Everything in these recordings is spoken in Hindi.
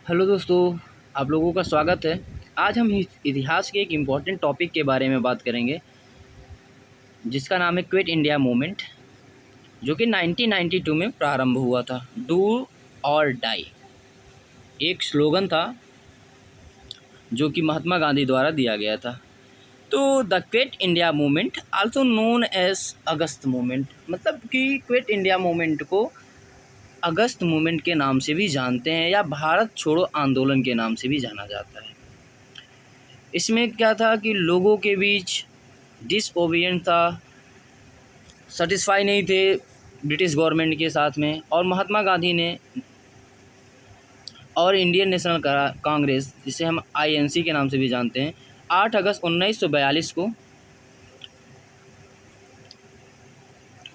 हेलो दोस्तों, आप लोगों का स्वागत है। आज हम इतिहास के एक इम्पॉर्टेंट टॉपिक के बारे में बात करेंगे, जिसका नाम है क्विट इंडिया मूवमेंट, जो कि 1992 में प्रारंभ हुआ था। डू और डाई एक स्लोगन था जो कि महात्मा गांधी द्वारा दिया गया था। तो the quit India movement also known as August movement, मतलब कि क्विट इंडिया मूवमेंट को अगस्त मूवमेंट के नाम से भी जानते हैं या भारत छोड़ो आंदोलन के नाम से भी जाना जाता है। इसमें क्या था कि लोगों के बीच डिसओबिएंट था, सेटिस्फाई नहीं थे ब्रिटिश गवर्नमेंट के साथ में, और महात्मा गांधी ने और इंडियन नेशनल कांग्रेस, जिसे हम आईएनसी के नाम से भी जानते हैं, 8 अगस्त 1942 को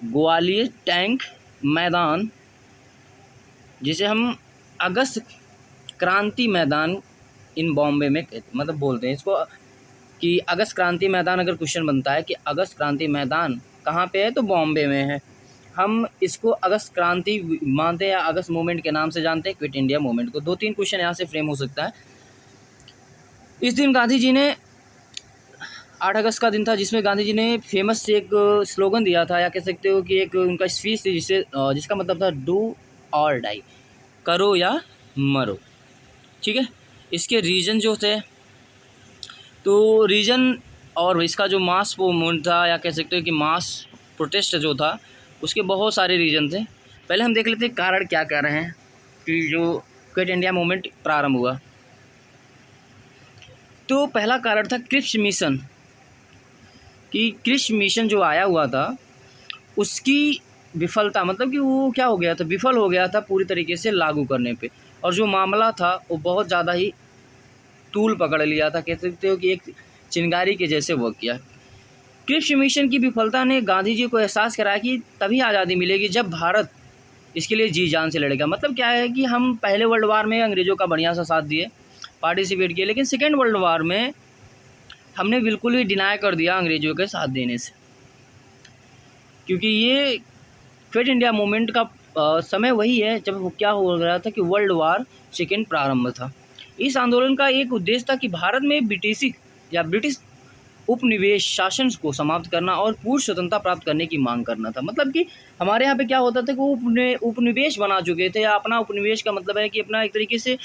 ग्वालियर टैंक मैदान, जिसे हम अगस्त क्रांति मैदान इन बॉम्बे में मतलब बोलते हैं इसको, कि अगस्त क्रांति मैदान अगर क्वेश्चन बनता है कि अगस्त क्रांति मैदान कहाँ पे है, तो बॉम्बे में है। हम इसको अगस्त क्रांति मानते हैं या अगस्त मूवमेंट के नाम से जानते हैं, क्विट इंडिया मूवमेंट को। 2-3 क्वेश्चन यहाँ से फ्रेम हो सकता है। इस दिन गांधी जी ने 8 अगस्त का दिन था, जिसमें गांधी जी ने फेमस एक स्लोगन दिया था, या कह सकते हो कि एक उनका स्पीच थी, जिसका मतलब था डू और डाई, करो या मरो। ठीक है, इसके रीजन जो थे, तो रीजन और इसका जो मास मूवमेंट था, या कह सकते हो कि मास प्रोटेस्ट जो था, उसके बहुत सारे रीजन थे। पहले हम देख लेते हैं कारण क्या कह रहे हैं कि जो क्विट इंडिया मूवमेंट प्रारंभ हुआ। तो पहला कारण था क्रिप्स मिशन, कि क्रिप्स मिशन जो आया हुआ था उसकी विफलता, मतलब कि वो क्या हो गया था, विफल हो गया था पूरी तरीके से लागू करने पे, और जो मामला था वो बहुत ज़्यादा ही तूल पकड़ लिया था, कह सकते हो कि एक चिंगारी के जैसे वर्क किया। क्रिप्स मिशन की विफलता ने गांधी जी को एहसास कराया कि तभी आज़ादी मिलेगी जब भारत इसके लिए जी जान से लड़ेगा। मतलब क्या है कि हम पहले वर्ल्ड वार में अंग्रेज़ों का बढ़िया सा साथ दिए, पार्टिसिपेट किए, लेकिन सेकेंड वर्ल्ड वार में हमने बिल्कुल ही डिनाई कर दिया अंग्रेज़ों के साथ देने से, क्योंकि ये क्विट इंडिया मूवमेंट का समय वही है जब वो क्या हो रहा था कि वर्ल्ड वार सेकेंड प्रारंभ था। इस आंदोलन का एक उद्देश्य था कि भारत में ब्रिटिश उपनिवेश शासन को समाप्त करना और पूर्ण स्वतंत्रता प्राप्त करने की मांग करना था। मतलब कि हमारे यहाँ पे क्या होता था कि वो उपनिवेश बना चुके थे, या अपना उपनिवेश का मतलब है कि अपना एक तरीके से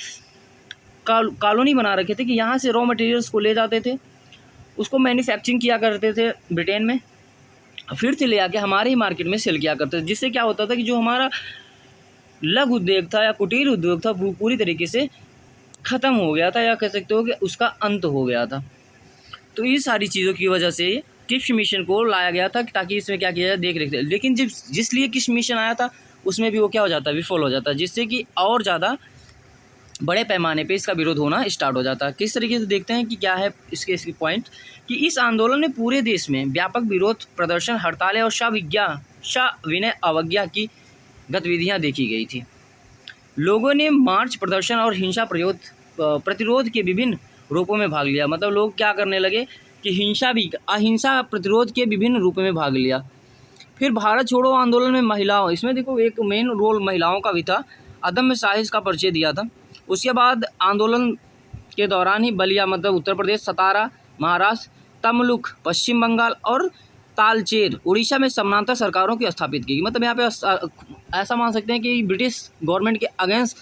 कॉलोनी बना रखे थे, कि यहाँ से रॉ मटेरियल्स को ले जाते थे, उसको मैन्युफैक्चरिंग किया करते थे ब्रिटेन में, फिर से ले आके हमारे ही मार्केट में सेल किया करते थे, जिससे क्या होता था कि जो हमारा लघु उद्योग था या कुटीर उद्योग था वो पूरी तरीके से ख़त्म हो गया था, या कह सकते हो कि उसका अंत हो गया था। तो ये सारी चीज़ों की वजह से क्रिप्स मिशन को लाया गया था, ताकि इसमें क्या किया जाए, देख रेख। लेकिन जिस लिए क्रिप्स मिशन आया था उसमें भी वो क्या हो जाता, विफल हो जाता, जिससे कि और ज़्यादा बड़े पैमाने पे इसका विरोध होना स्टार्ट हो जाता है। किस तरीके से देखते हैं कि क्या है इसके पॉइंट, कि इस आंदोलन में पूरे देश में व्यापक विरोध प्रदर्शन, हड़तालें और विनय अवज्ञा की गतिविधियां देखी गई थी। लोगों ने मार्च, प्रदर्शन और हिंसा प्रतिरोध के विभिन्न रूपों में भाग लिया। मतलब लोग क्या करने लगे कि अहिंसा प्रतिरोध के विभिन्न रूपों में भाग लिया। फिर भारत छोड़ो आंदोलन में महिलाओं, इसमें देखो एक मेन रोल महिलाओं का भी था, अदम्य साहस का परिचय दिया था। उसके बाद आंदोलन के दौरान ही बलिया, मतलब उत्तर प्रदेश, सतारा महाराष्ट्र, तमलुक पश्चिम बंगाल और तालचेर उड़ीसा में समानांतर सरकारों की स्थापित की। मतलब यहाँ पे ऐसा मान सकते हैं कि ब्रिटिश गवर्नमेंट के अगेंस्ट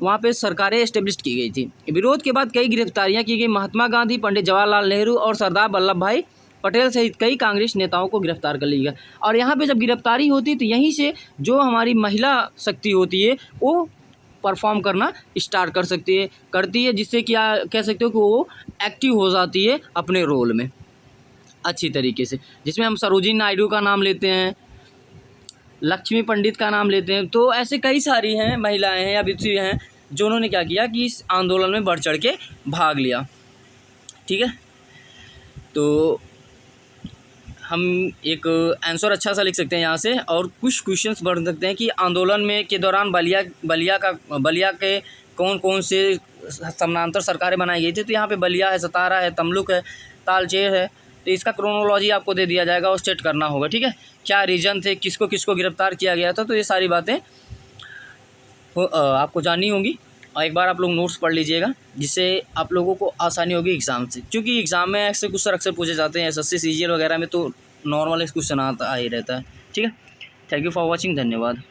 वहाँ पे सरकारें एस्टेब्लिश की गई थी। विरोध के बाद कई गिरफ्तारियाँ की गई। महात्मा गांधी, पंडित जवाहरलाल नेहरू और सरदार वल्लभ भाई पटेल सहित कई कांग्रेस नेताओं को गिरफ्तार कर लिया गया। और यहाँ पे जब गिरफ्तारी होती तो यहीं से जो हमारी महिला शक्ति होती है वो परफॉर्म करना स्टार्ट करती है, जिससे क्या कह सकते हो कि वो एक्टिव हो जाती है अपने रोल में अच्छी तरीके से, जिसमें हम सरोजिनी नायडू का नाम लेते हैं, लक्ष्मी पंडित का नाम लेते हैं। तो ऐसे कई सारी हैं महिलाएं हैं या व्यक्ति हैं जो उन्होंने क्या किया कि इस आंदोलन में बढ़ चढ़ के भाग लिया। ठीक है, तो हम एक आंसर अच्छा सा लिख सकते हैं यहाँ से, और कुछ क्वेश्चंस बढ़ सकते हैं कि आंदोलन में के दौरान बलिया के कौन कौन से समानांतर सरकारें बनाई गई थी। तो यहाँ पे बलिया है, सतारा है, तमलुक है, तालचेर है। तो इसका क्रोनोलॉजी आपको दे दिया जाएगा और सेट करना होगा। ठीक है, क्या रीजन थे, किसको किसको गिरफ्तार किया गया था, तो ये सारी बातें आपको जाननी होंगी। और एक बार आप लोग नोट्स पढ़ लीजिएगा, जिससे आप लोगों को आसानी होगी एग्ज़ाम से, क्योंकि एग्ज़ाम में ऐसे क्वेश्चन अक्सर पूछे जाते हैं। एसएससी सीजीएल वगैरह में तो नॉर्मल क्वेश्चन आता ही रहता है। ठीक है, थैंक यू फॉर वॉचिंग, धन्यवाद।